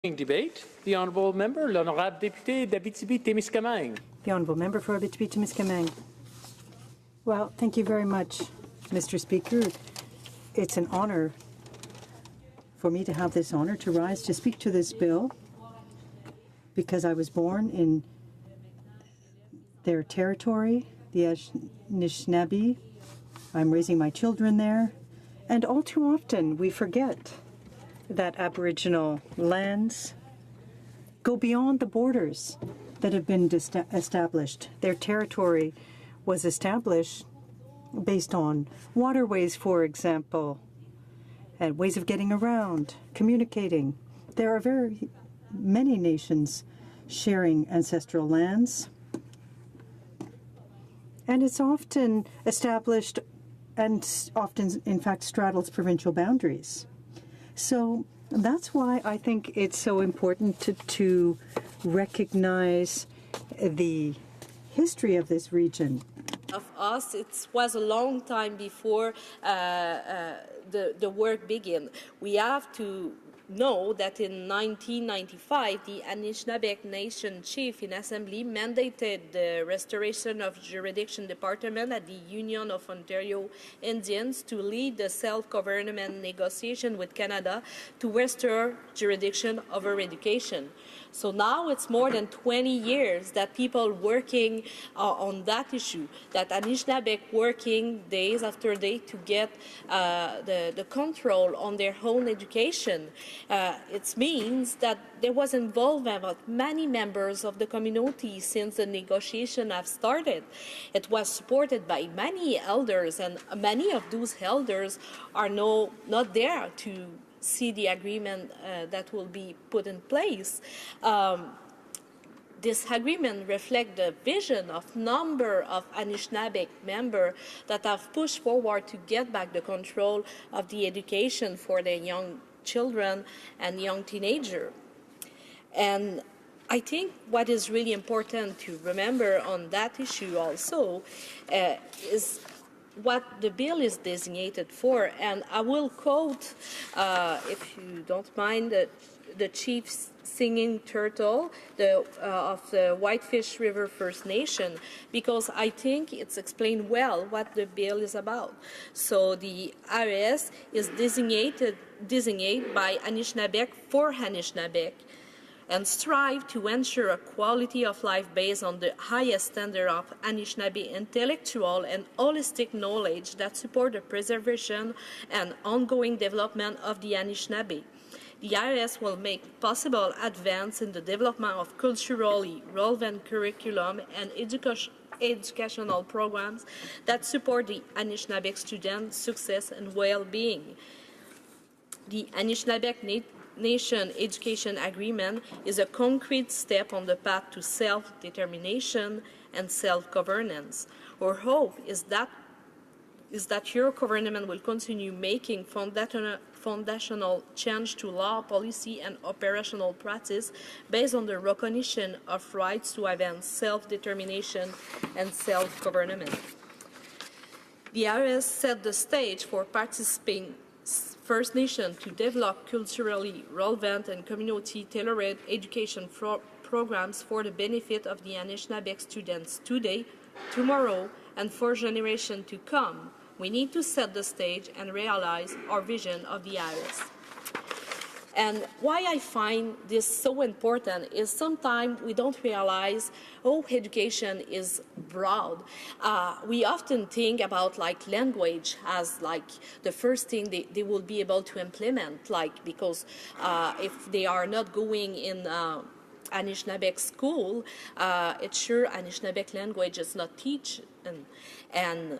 Debate. The Honourable Member, l'Honourable Député d'Abitibi-Témiscamingue. The Honourable Member for Abitibi-Témiscamingue. Well, thank you very much, Mr. Speaker. It's an honour for me to have this honour to rise to speak to this bill because I was born in their territory, the Anishinabek. I'm raising my children there, and all too often we forget that Aboriginal lands go beyond the borders that have been established. Their territory was established based on waterways, for example, and ways of getting around, communicating. There are very many nations sharing ancestral lands, and it's often established and often, in fact, straddles provincial boundaries. So that's why I think it's so important to recognize the history of this region. Of us, it was a long time before the work began. We have to know that in 1995, the Anishinabek Nation Chief in Assembly mandated the restoration of jurisdiction department at the Union of Ontario Indians to lead the self-government negotiation with Canada to restore jurisdiction over education. So now it's more than 20 years that people working on that issue, that Anishinabek working days after day to get the control on their own education. It means that there was involvement of many members of the community since the negotiation have started. It was supported by many elders, and many of those elders are not there to see the agreement that will be put in place. This agreement reflects the vision of number of Anishinabek members that have pushed forward to get back the control of the education for their young children and young teenagers. And I think what is really important to remember on that issue also is what the bill is designated for. And I will quote, if you don't mind, the chief singing turtle of the Whitefish River First Nation, because I think it's explained well what the bill is about. So the IRS is designated by Anishinabek for Anishinabek, and strive to ensure a quality of life based on the highest standard of Anishinaabe intellectual and holistic knowledge that support the preservation and ongoing development of the Anishinaabe. The IRS will make possible advance in the development of culturally relevant curriculum and educational programs that support the Anishinabek students' success and well-being. The Anishinabek Nation Education Agreement is a concrete step on the path to self-determination and self-governance. Our hope is that your government will continue making foundational change to law, policy, and operational practice based on the recognition of rights to advance self-determination and self-government. The IRS set the stage for participating First Nation to develop culturally relevant and community-tailored education programs for the benefit of the Anishinabek students today, tomorrow, and for generations to come. We need to set the stage and realize our vision of the IRS. And why I find this so important is sometimes we don't realize, education is broad. We often think about language as the first thing they will be able to implement, because if they are not going in Anishinabek school, it's sure Anishinabek language is not taught, and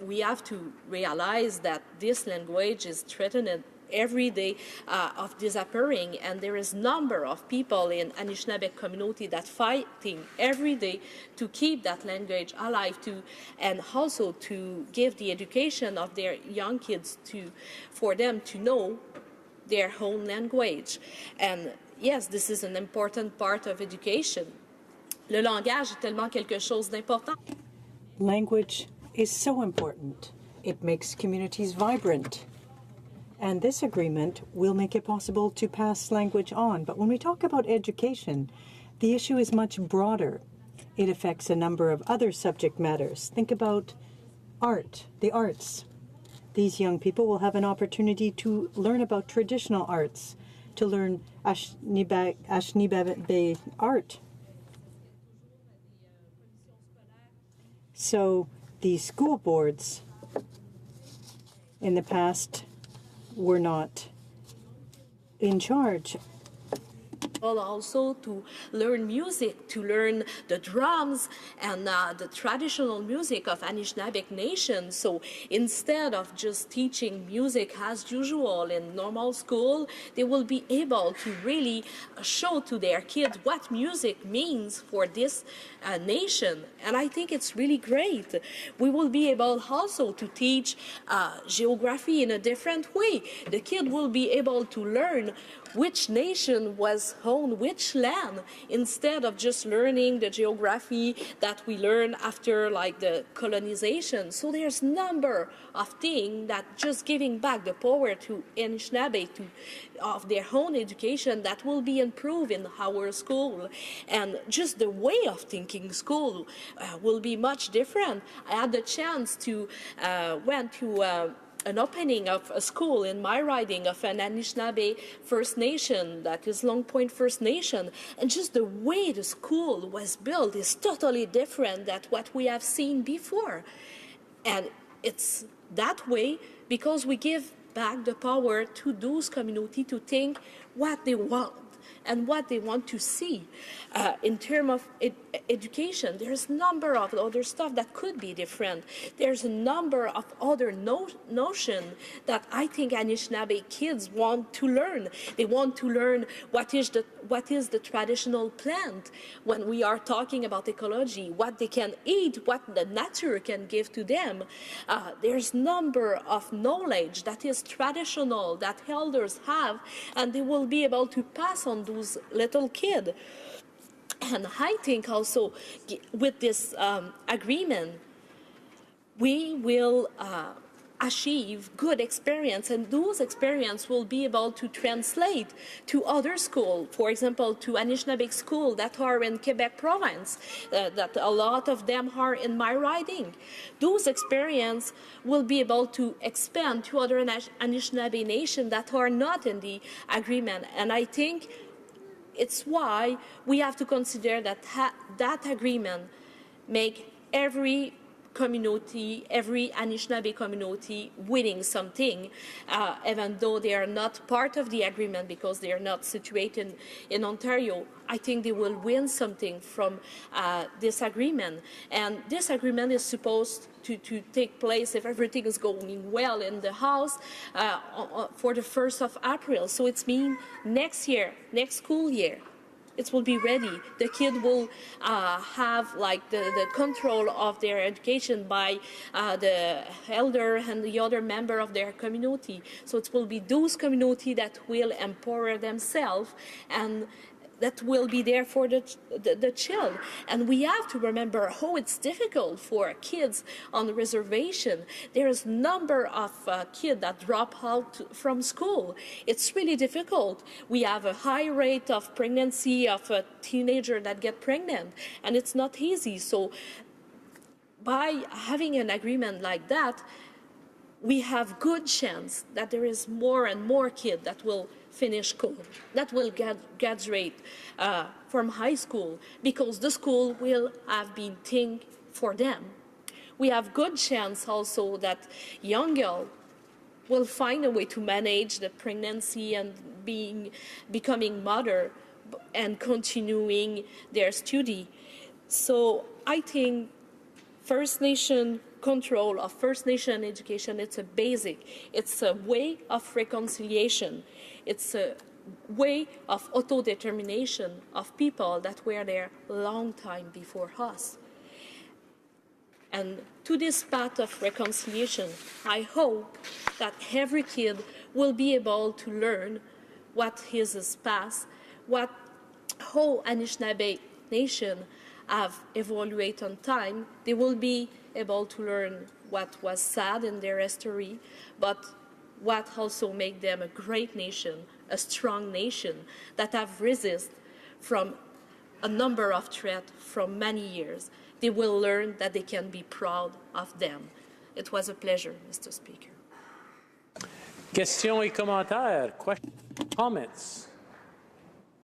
we have to realize that this language is threatened every day of disappearing, and there is number of people in Anishinabek community that fighting every day to keep that language alive, and also to give the education of their young kids for them to know their own language. And yes, this is an important part of education. Le langage est tellement quelque chose d'important. Language is so important. It makes communities vibrant. And this agreement will make it possible to pass language on. But when we talk about education, the issue is much broader. It affects a number of other subject matters. Think about art, the arts. These young people will have an opportunity to learn about traditional arts, to learn Anishinabek art. So the school boards in the past were not in charge. Also to learn music, to learn the drums and the traditional music of Anishinabek Nation. So instead of just teaching music as usual in normal school, they will be able to really show to their kids what music means for this nation. And I think it's really great. We will be able also to teach geography in a different way. The kid will be able to learn which nation was owned which land, instead of just learning the geography that we learn after like the colonization. So there's number of things that just giving back the power to Anishinabek of their own education that will be improved in our school. And just the way of thinking school will be much different. I had the chance to went to an opening of a school in my riding of an Anishinabek First Nation, that is Long Point First Nation, and just the way the school was built is totally different than what we have seen before. And it's that way because we give back the power to those communities to think what they want and what they want to see. In terms of education, there's a number of other stuff that could be different. There's a number of other notions that I think Anishinabek kids want to learn. They want to learn what is the traditional plant when we are talking about ecology, what they can eat, what the nature can give to them. There's number of knowledge that is traditional that elders have, and they will be able to pass on those little kids. And I think also with this agreement, we will achieve good experience, and those experience will be able to translate to other schools, for example, to Anishinabek school that are in Quebec province, that a lot of them are in my riding. Those experience will be able to expand to other Anishinabek nations that are not in the agreement, and I think it's why we have to consider that that agreement make every community, every Anishinabek community winning something, even though they are not part of the agreement because they are not situated in Ontario. I think they will win something from this agreement. And this agreement is supposed to take place, if everything is going well in the House, for the 1st of April. So it's mean next year, next school year. It will be ready. The kid will have like the control of their education by the elder and the other member of their community. So it will be those community that will empower themselves and that will be there for the child. And we have to remember how it's difficult for kids on the reservation. There's a number of kids that drop out from school. It's really difficult. We have a high rate of pregnancy of a teenager that get pregnant, and it's not easy. So by having an agreement like that, we have good chance that there is more and more kids that will finish school, that will graduate from high school, because the school will have been think for them. We have good chance also that young girl will find a way to manage the pregnancy and becoming mother and continuing their study. So I think First Nation control of First Nation education, it's a basic, it's a way of reconciliation, it's a way of autodetermination of people that were there long time before us. And to this path of reconciliation, I hope that every kid will be able to learn what is his past, how Anishinabek Nation have evaluated on time. They will be able to learn what was sad in their history, but what also make them a great nation, a strong nation that have resisted from a number of threats from many years. They will learn that they can be proud of them. It was a pleasure, Mr. Speaker. Questions et commentaires? Comments?